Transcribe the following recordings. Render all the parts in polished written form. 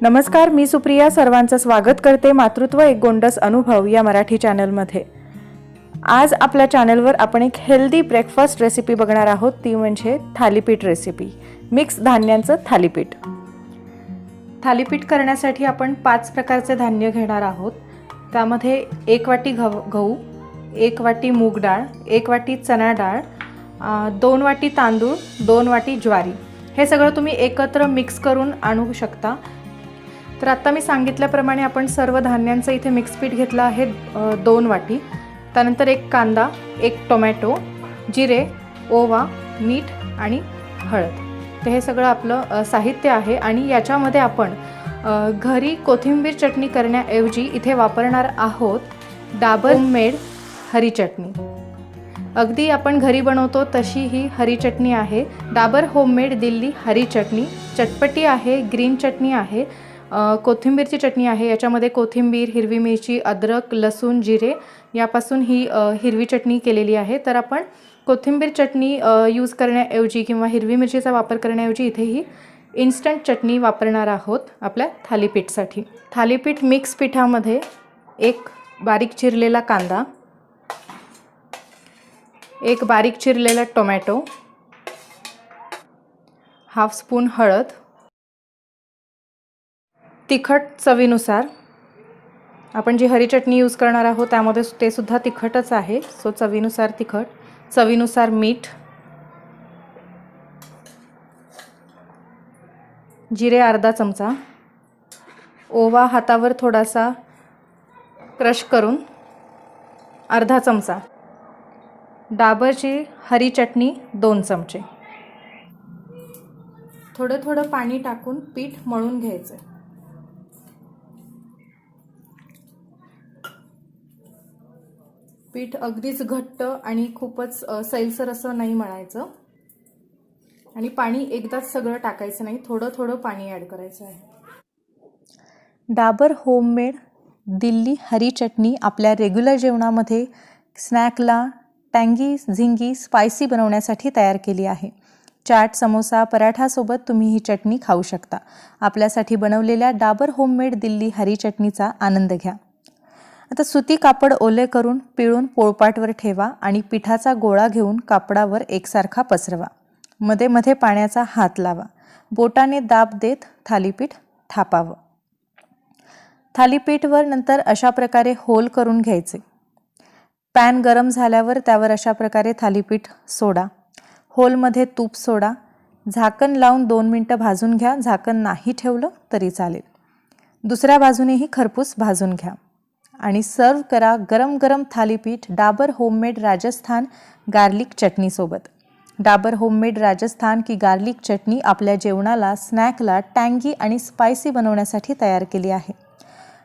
नमस्कार, मी सुप्रिया सर्वांचं स्वागत करते मातृत्व एक गोंडस अनुभव या मराठी चॅनलमध्ये। आज आपल्या चॅनलवर आपण एक हेल्दी ब्रेकफास्ट रेसिपी बघणार आहोत, ती म्हणजे थालीपीठ रेसिपी। मिक्स धान्यांचं थालीपीठ। थालीपीठ करण्यासाठी आपण 5 प्रकारचे धान्य घेणार आहोत। त्यामध्ये 1 वाटी गहू, 1 वाटी मूग डाळ, 1 वाटी चणा डाळ, 2 वाटी तांदूळ, 2 वाटी ज्वारी। हे सगळं तुम्ही एकत्र मिक्स करून आणू शकता। तर आता मी सांगितल्याप्रमाणे आपण सर्व धान्यांचं इथे मिक्स पीठ घेतलं आहे 2 वाटी। त्यानंतर 1 कांदा, 1 टोमॅटो, जिरे, ओवा, मीठ आणि हळद। तर हे सगळं आपलं साहित्य आहे आणि याच्यामध्ये आपण घरी कोथिंबीर चटणी करण्याऐवजी इथे वापरणार आहोत डाबर होममेड हरी चटणी। अगदी आपण घरी बनवतो तशी ही हरी चटणी आहे। डाबर होममेड दिल्ली हरी चटणी चटपटी आहे, ग्रीन चटणी आहे, कोथिंबीरची चटणी आहे। याच्यामध्ये कोथिंबीर, हिरवी मिरची, अद्रक, लसूण, जिरे यापासून ही हिरवी चटणी केलेली आहे। तर आपण कोथिंबीर चटणी यूज करण्याऐवजी किंवा हिरवी मिरचीचा वापर करण्याऐवजी इथे ही इन्स्टंट चटणी वापरणार आहोत आपल्या थालीपीठसाठी। थालीपीठ मिक्स पिठामध्ये 1 बारीक चिरलेला कांदा, 1 बारीक चिरलेला टोमॅटो, हाफ स्पून हळद, तिखट चवीनुसार। आपण जी हरी चटणी यूज करणार आहोत त्यामध्ये ते सुद्धा तिखटच आहे, सो चवीनुसार तिखट, चवीनुसार मीठ, जिरे अर्धा चमचा, ओवा हातावर थोडासा क्रश करून अर्धा चमचा, डाबरची हरी चटणी 2 चमचे। थोडं थोडं पाणी टाकून पीठ मळून घ्यायचं। पीठ अगदीच घट्ट आणि खूपच सैलसर असं नाही मळायचं आणि पाणी एकदाच सगळं टाकायचं नाही, थोडं थोडं पाणी ॲड करायचं आहे। डाबर होममेड दिल्ली हरी चटणी आपल्या रेग्युलर जेवणामध्ये स्नॅकला टँगी झिंगी स्पायसी बनवण्यासाठी तयार केली आहे। चाट, समोसा, पराठासोबत तुम्ही ही चटणी खाऊ शकता। आपल्यासाठी बनवलेल्या डाबर होममेड दिल्ली हरी चटणीचा आनंद घ्या। आता सुती कापड ओले करून पिळून पोळपाटवर ठेवा आणि पिठाचा गोळा घेऊन कापडावर एकसारखा पसरवा। मध्ये मध्ये पाण्याचा हात लावा। बोटाने दाब देत थालीपीठ थापावं। थालीपीठवर नंतर अशा प्रकारे होल करून घ्यायचे। पॅन गरम झाल्यावर त्यावर अशा प्रकारे थालीपीठ सोडा। होलमध्ये तूप सोडा। झाकण लावून 2 मिनिटं भाजून घ्या। झाकण नाही ठेवलं तरी चालेल। दुसऱ्या बाजूनेही खरपूस भाजून घ्या आणि सर्व करा गरम गरम थालीपीठ डाबर होममेड राजस्थान गार्लिक चटणी सोबत। डाबर होममेड राजस्थान की गार्लिक चटणी आपल्या जेवणाला स्नॅकला टँगी आणि स्पायसी बनवण्यासाठी तयार केली आहे।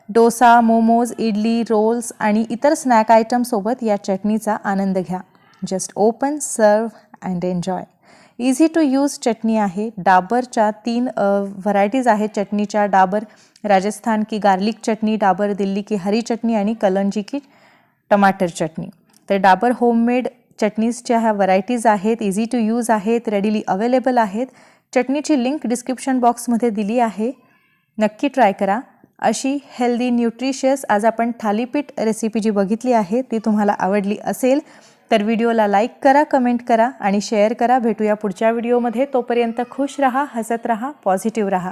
डोसा, मोमोज, इडली, रोल्स आणि इतर स्नॅक आयटम सोबत या चटणीचा आनंद घ्या। Just open, serve and enjoy. Easy to use चटणी आहे। डाबरच्या 3 व्हरायटीज आहेत चटणीच्या, डाबर राजस्थान की गार्लिक चटणी, डाबर दिल्ली की हरी चटणी आणि कलंजी की टमाटर चटणी। तर डाबर होममेड चटणीजच्या ह्या व्हरायटीज आहेत, इझी टू यूज आहेत, रेडीली अवेलेबल आहेत। चटणीची लिंक डिस्क्रिप्शन बॉक्समध्ये दिली आहे, नक्की ट्राय करा। अशी हेल्दी न्यूट्रिशियस आज आपण थालीपीठ रेसिपी जी बघितली आहे ती तुम्हाला आवडली असेल तर व्हिडिओला लाईक करा, कमेंट करा आणि शेअर करा। भेटूया पुढच्या व्हिडिओमध्ये। तोपर्यंत खुश रहा, हसत रहा, पॉझिटिव्ह रहा।